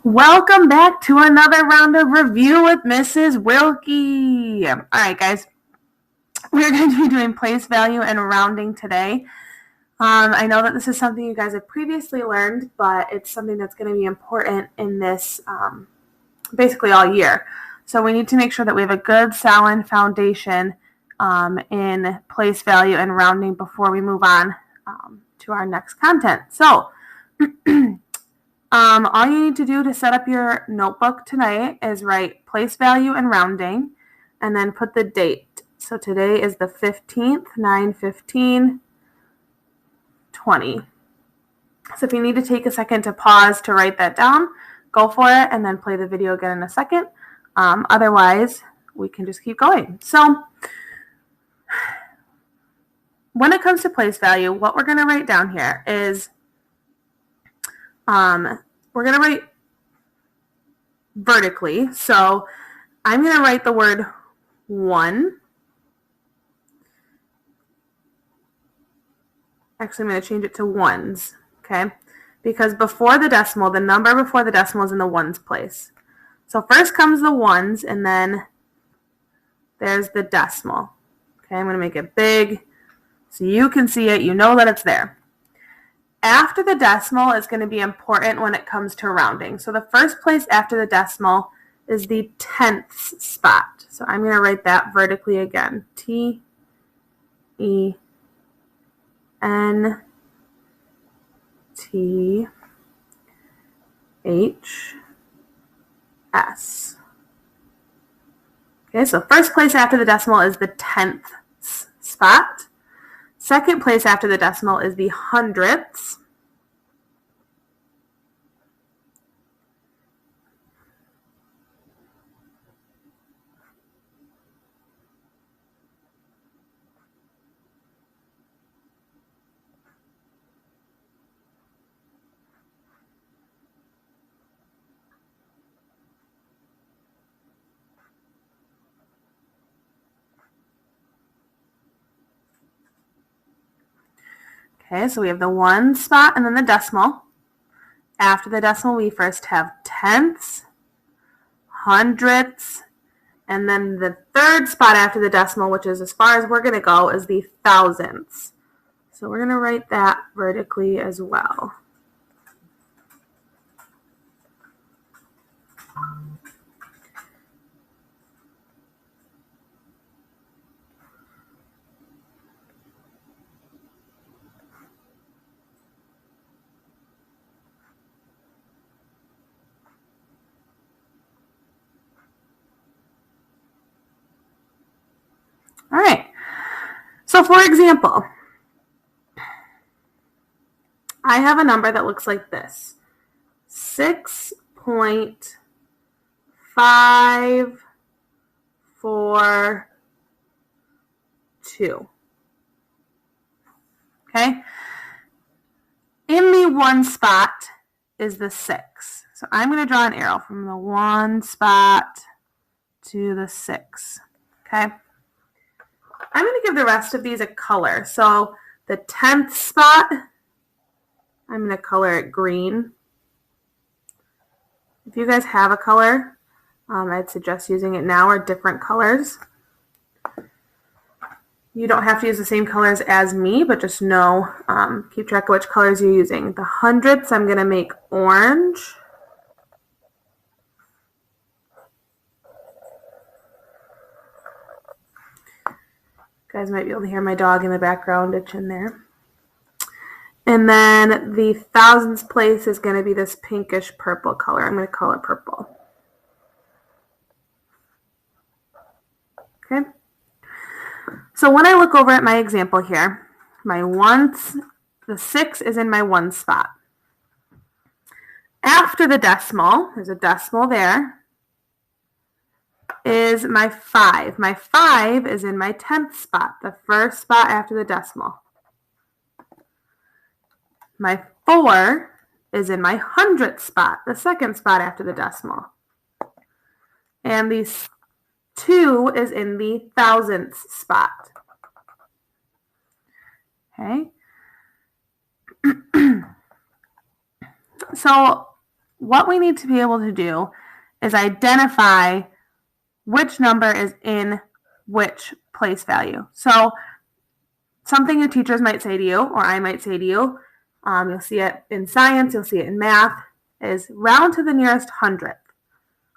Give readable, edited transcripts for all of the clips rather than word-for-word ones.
Welcome back to another round of review with Mrs. Wilkie. All right, guys, we're going to be doing place value and rounding today. I know that this is something you guys have previously learned, but it's something that's going to be important in this basically all year. So we need to make sure that we have a good, solid foundation in place value and rounding before we move on to our next content. So all you need to do to set up your notebook tonight is write place value and rounding and then put the date. So today is the 15th, 9/15/20. So if you need to take a second to pause to write that down, go for it and then play the video again in a second. Otherwise, we can just keep going. So when it comes to place value, what we're going to write down here is we're going to write vertically. So I'm going to write the word 1. Actually, I'm going to change it to ones, okay? Because before the decimal, the number before the decimal is in the ones place. So first comes the ones, and then there's the decimal. Okay, I'm going to make it big so you can see it. You know that it's there. After the decimal is going to be important when it comes to rounding. So the first place after the decimal is the tenths spot. So I'm going to write that vertically again. TENTHS. Okay, so first place after the decimal is the tenths spot. Second place after the decimal is the hundredths. Okay, so we have the one spot and then the decimal. After the decimal, we first have tenths, hundredths, and then the third spot after the decimal, which is as far as we're going to go, is the thousandths. So we're going to write that vertically as well. All right. So for example, I have a number that looks like this. 6.542. Okay? In the one spot is the 6. So I'm going to draw an arrow from the 1 spot to the 6. Okay? I'm going to give the rest of these a color. So the 10th spot, I'm going to color it green. If you guys have a color, I'd suggest using it now or different colors. You don't have to use the same colors as me, but just know, keep track of which colors you're using. The hundredths, I'm going to make orange. You guys might be able to hear my dog in the background itching there. And then the thousandths place is going to be this pinkish purple color. I'm going to call it purple. Okay. So when I look over at my example here, my ones, the 6 is in my one spot. After the decimal, there's a decimal there, is my 5. My 5 is in my 10th spot, the first spot after the decimal. My 4 is in my 100th spot, the second spot after the decimal. And the 2 is in the thousandths spot. Okay. So what we need to be able to do is identify which number is in which place value. So something your teachers might say to you, or I might say to you, you'll see it in science, you'll see it in math, is round to the nearest hundredth.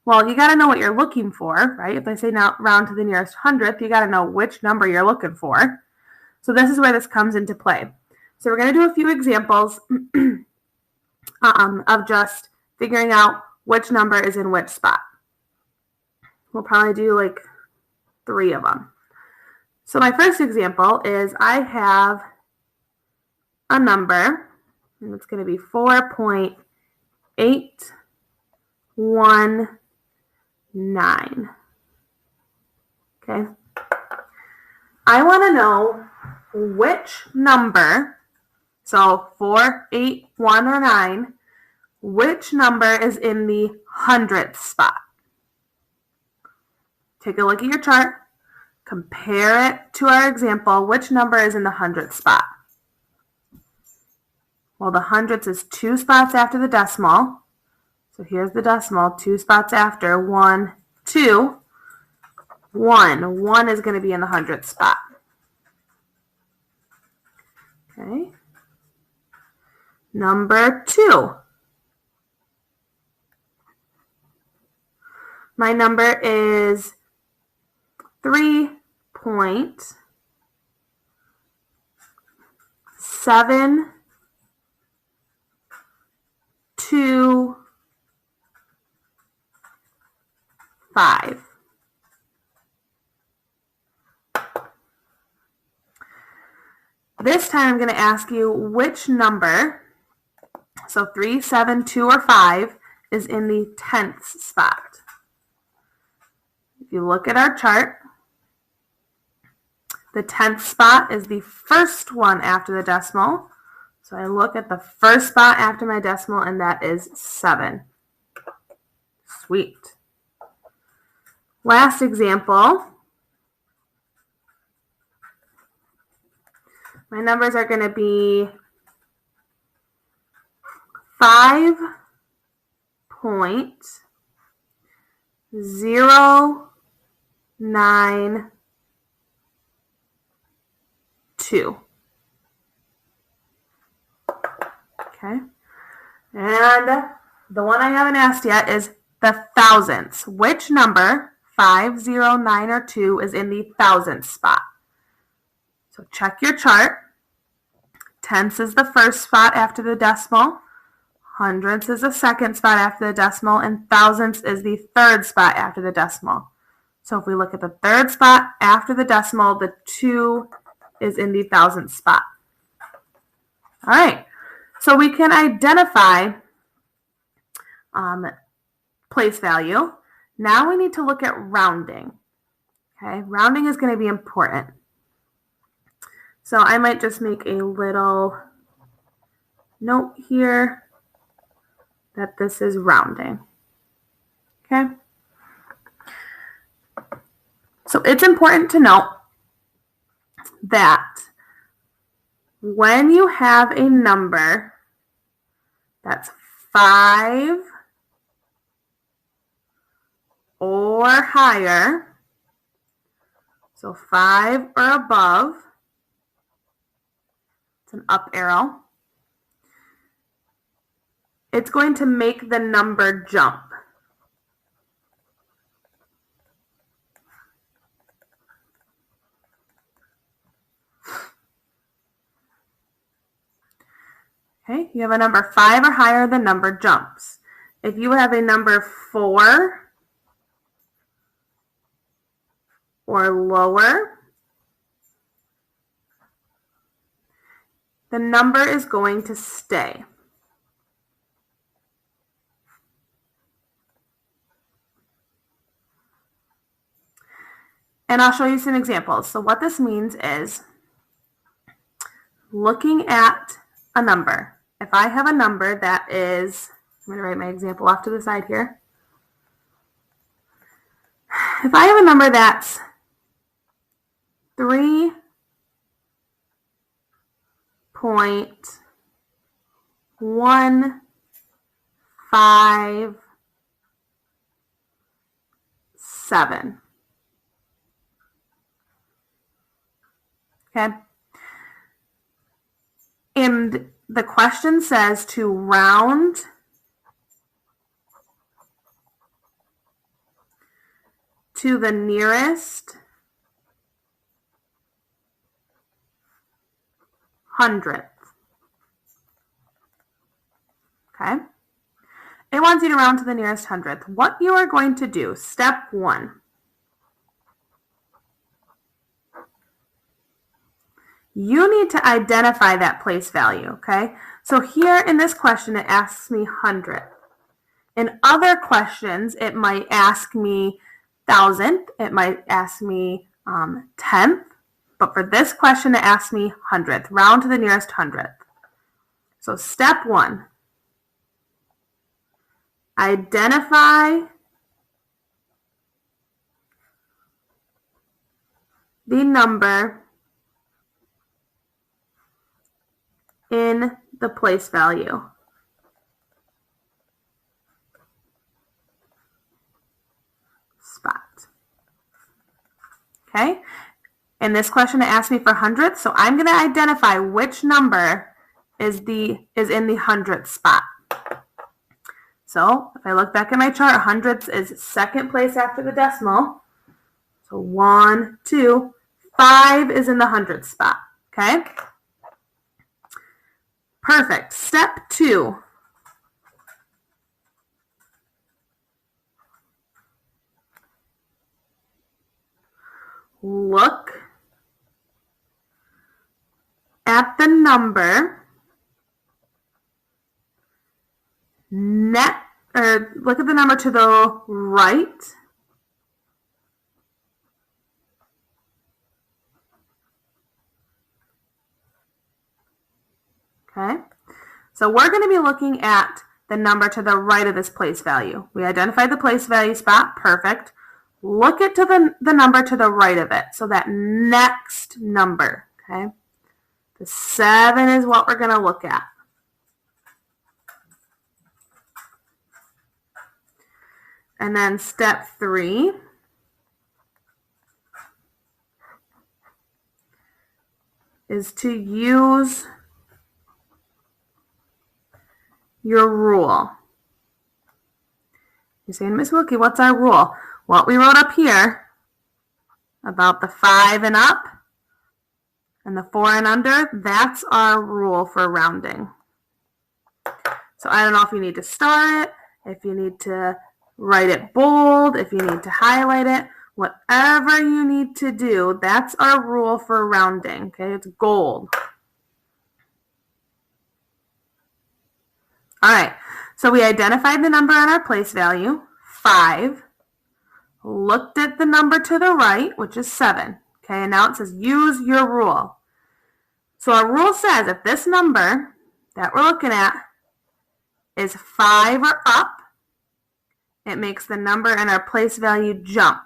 Well, you got to know what you're looking for, right? If I say now round to the nearest hundredth, you got to know which number you're looking for. So this is where this comes into play. So we're going to do a few examples of just figuring out which number is in which spot. We'll probably do like 3 of them. So my first example is I have a number, and it's going to be 4.819. Okay. I want to know which number, so 4, 8, 1, or 9, which number is in the hundredth spot. Take a look at your chart, compare it to our example. Which number is in the hundredth spot? Well, the hundredths is 2 spots after the decimal. So here's the decimal, 2 spots after, 1, 2, 1. 1 is going to be in the hundredth spot. Okay. Number 2. My number is 3.725. This time I'm going to ask you which number, so 3, 7, 2, or 5, is in the tenths spot. If you look at our chart, the tenth spot is the first one after the decimal. So I look at the first spot after my decimal, and that is 7. Sweet. Last example. My numbers are going to be 5.092. Okay. And the one I haven't asked yet is the thousandths. Which number, 5, 0, 9, or 2, is in the thousandth spot? So check your chart. Tenths is the first spot after the decimal. Hundredths is the second spot after the decimal. And thousandths is the third spot after the decimal. So if we look at the third spot after the decimal, the 2 is in the thousandth spot. All right. So we can identify place value. Now we need to look at rounding. Okay, rounding is going to be important. So I might just make a little note here that this is rounding. Okay. So it's important to note that when you have a number that's 5 or higher, so 5 or above, it's an up arrow, it's going to make the number jump. Okay, you have a number 5 or higher, the number jumps. If you have a number 4 or lower, the number is going to stay. And I'll show you some examples. So what this means is looking at a number. If I have a number that is, I'm going to write my example off to the side here. If I have a number that's 3.15 5, 7. Okay. And the question says to round to the nearest hundredth. Okay. It wants you to round to the nearest hundredth. What you are going to do, step 1. You need to identify that place value, okay? So here in this question, it asks me hundredth. In other questions, it might ask me thousandth, it might ask me tenth, but for this question, it asks me hundredth, round to the nearest hundredth. So step 1, identify the number in the place value. Spot. Okay, in this question it asked me for hundredths, so I'm going to identify which number is in the hundredth spot. So if I look back at my chart, hundredths is second place after the decimal. So 1, 2, 5 is in the hundredth spot. Okay, perfect. Step 2. Look at the number look at the number to the right okay, so we're going to be looking at the number to the right of this place value. We identified the place value spot, perfect. Look at the number to the right of it, so that next number, okay? The 7 is what we're going to look at. And then step 3, is to use your rule. You're saying, Miss Wilkie, what's our rule? What we wrote up here about the 5 and up and the 4 and under, that's our rule for rounding. So I don't know if you need to star it, if you need to write it bold, if you need to highlight it, whatever you need to do, that's our rule for rounding, okay? It's gold. All right, so we identified the number on our place value, 5, looked at the number to the right, which is 7, okay? And now it says use your rule. So our rule says if this number that we're looking at is 5 or up, it makes the number in our place value jump.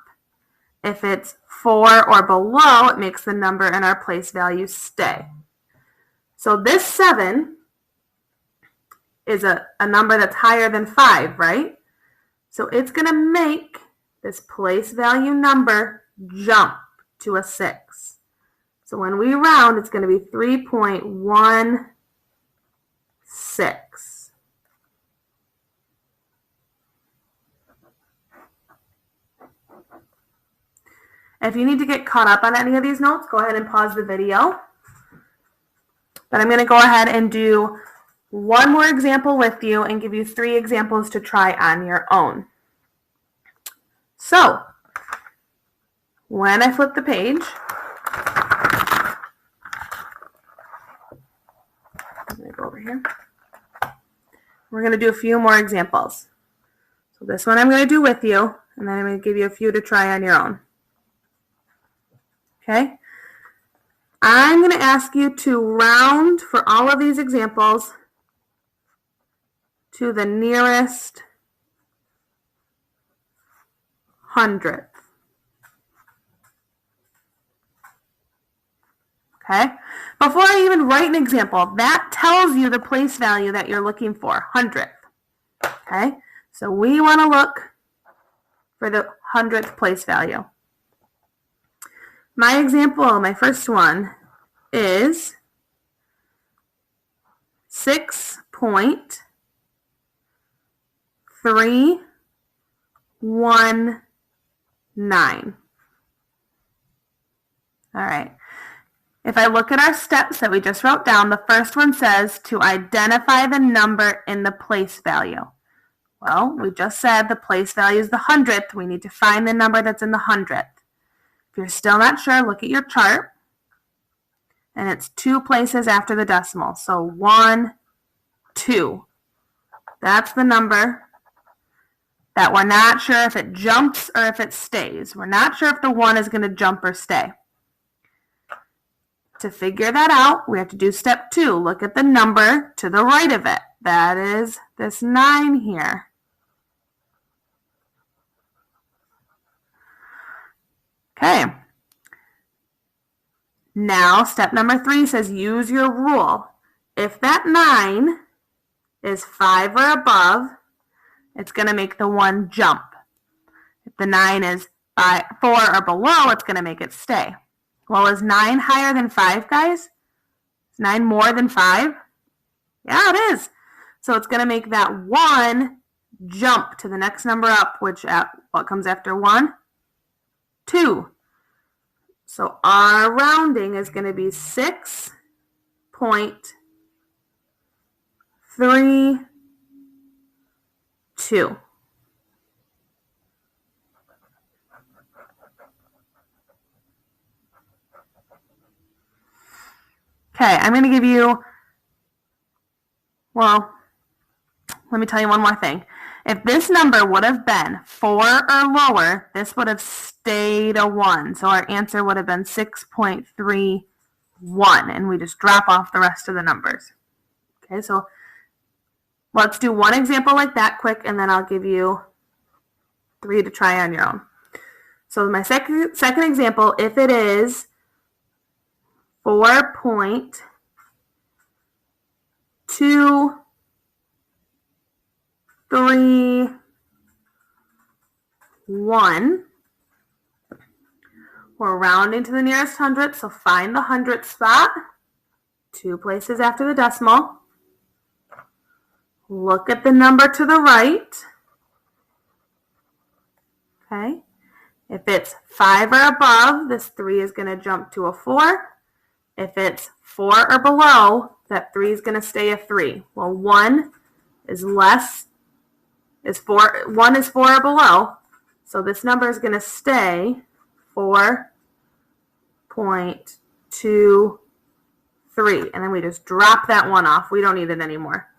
If it's 4 or below, it makes the number in our place value stay. So this 7 is a number that's higher than 5, right? So it's going to make this place value number jump to a 6. So when we round, it's going to be 3.16. If you need to get caught up on any of these notes, go ahead and pause the video. But I'm going to go ahead and do one more example with you and give you 3 examples to try on your own. So, when I flip the page, I'm going to go over here. We're going to do a few more examples. So this one I'm going to do with you, and then I'm going to give you a few to try on your own. Okay? I'm going to ask you to round for all of these examples to the nearest hundredth. Okay? Before I even write an example, that tells you the place value that you're looking for, hundredth. Okay? Okay, so we want to look for the 100th place value. My example, my first one, is 6.319. All right. If I look at our steps that we just wrote down, the first one says to identify the number in the place value. Well, we just said the place value is the 100th. We need to find the number that's in the 100th. If you're still not sure, look at your chart. And it's 2 places after the decimal. So 1, 2. That's the number that we're not sure if it jumps or if it stays. We're not sure if the 1 is going to jump or stay. To figure that out, we have to do step 2. Look at the number to the right of it. That is this 9 here. Okay. Now, step number 3 says use your rule. If that 9 is 5 or above, it's going to make the 1 jump. If the 9 is 4 or below, it's going to make it stay. Well, is 9 higher than 5, guys? Is 9 more than 5? Yeah, it is. So it's going to make that 1 jump to the next number up, which what comes after 1? 2. So our rounding is going to be 6.32. Okay, I'm going to give you, well, let me tell you one more thing. If this number would have been 4 or lower, this would have stayed a 1. So our answer would have been 6.31, and we just drop off the rest of the numbers. Okay, so let's do one example like that quick, and then I'll give you 3 to try on your own. So my second example, if it is 4.231, we're rounding to the nearest hundredth, so find the 100th spot, 2 places after the decimal. Look at the number to the right. Okay. If it's 5 or above, this 3 is going to jump to a 4. If it's 4 or below, that 3 is going to stay a 3. Well, 1 is 4 or below, so this number is going to stay 4.23. And then we just drop that 1 off. We don't need it anymore.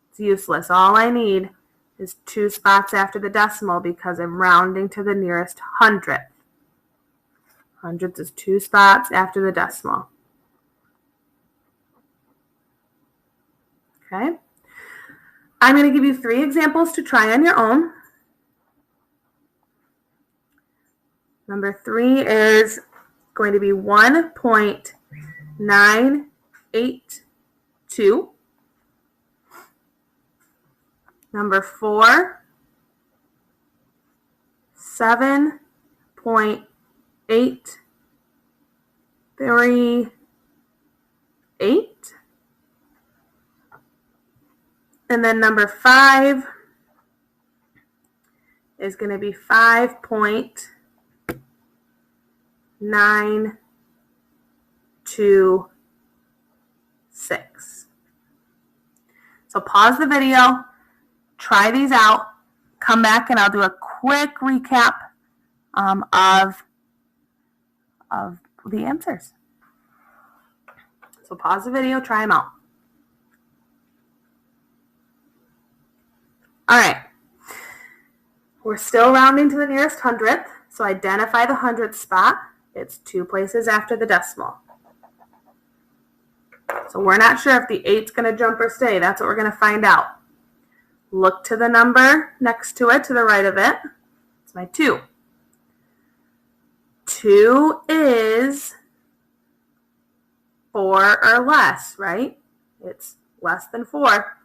It's useless. All I need is 2 spots after the decimal because I'm rounding to the nearest 100th. Hundredths is 2 spots after the decimal. Okay. I'm going to give you 3 examples to try on your own. Number 3 is going to be 1.982. Number 4, 7.838. And then number 5 is going to be 5.926. So pause the video, try these out, come back, and I'll do a quick recap of the answers. So pause the video, try them out. All right, we're still rounding to the nearest 100th, so identify the 100th spot. It's 2 places after the decimal. So we're not sure if the 8's going to jump or stay. That's what we're going to find out. Look to the number next to it, to the right of it. It's my 2. 2 is 4 or less, right? It's less than 4.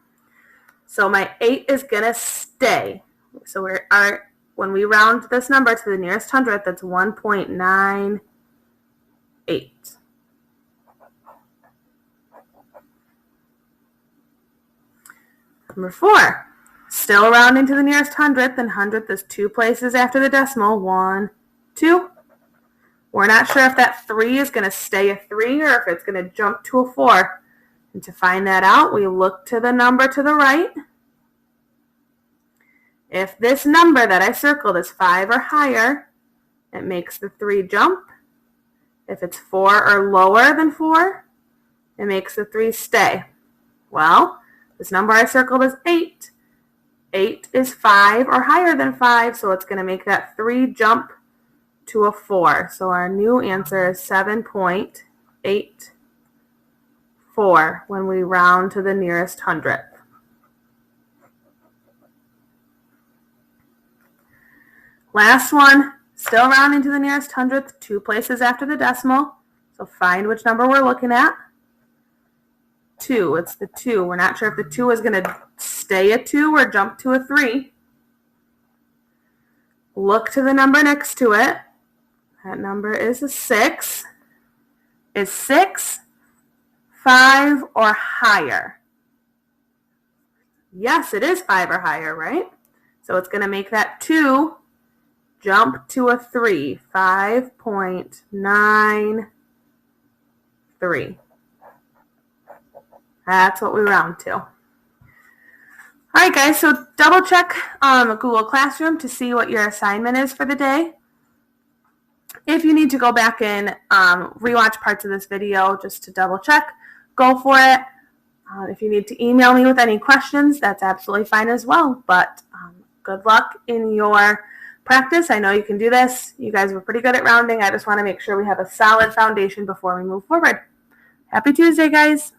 So my 8 is going to stay. So when we round this number to the nearest hundredth, that's 1.98. Number 4, still rounding to the nearest hundredth, and hundredth is 2 places after the decimal. 1, 2. We're not sure if that 3 is going to stay a 3 or if it's going to jump to a 4. And to find that out, we look to the number to the right. If this number that I circled is 5 or higher, it makes the 3 jump. If it's 4 or lower than 4, it makes the 3 stay. Well, this number I circled is 8. 8 is 5 or higher than 5, so it's going to make that 3 jump to a 4. So our new answer is 7.84 when we round to the nearest hundredth. Last one, still rounding to the nearest hundredth, 2 places after the decimal. So find which number we're looking at. 2, it's the 2. We're not sure if the 2 is going to stay a 2 or jump to a 3. Look to the number next to it. That number is a 6. Is 6 5 or higher? Yes, it is 5 or higher, right? So it's going to make that 2 jump to a 3. 5.93. That's what we round to. All right, guys, so double check Google Classroom to see what your assignment is for the day. If you need to go back and rewatch parts of this video just to double check, go for it. If you need to email me with any questions, that's absolutely fine as well. But good luck in your practice. I know you can do this. You guys were pretty good at rounding. I just want to make sure we have a solid foundation before we move forward. Happy Tuesday, guys.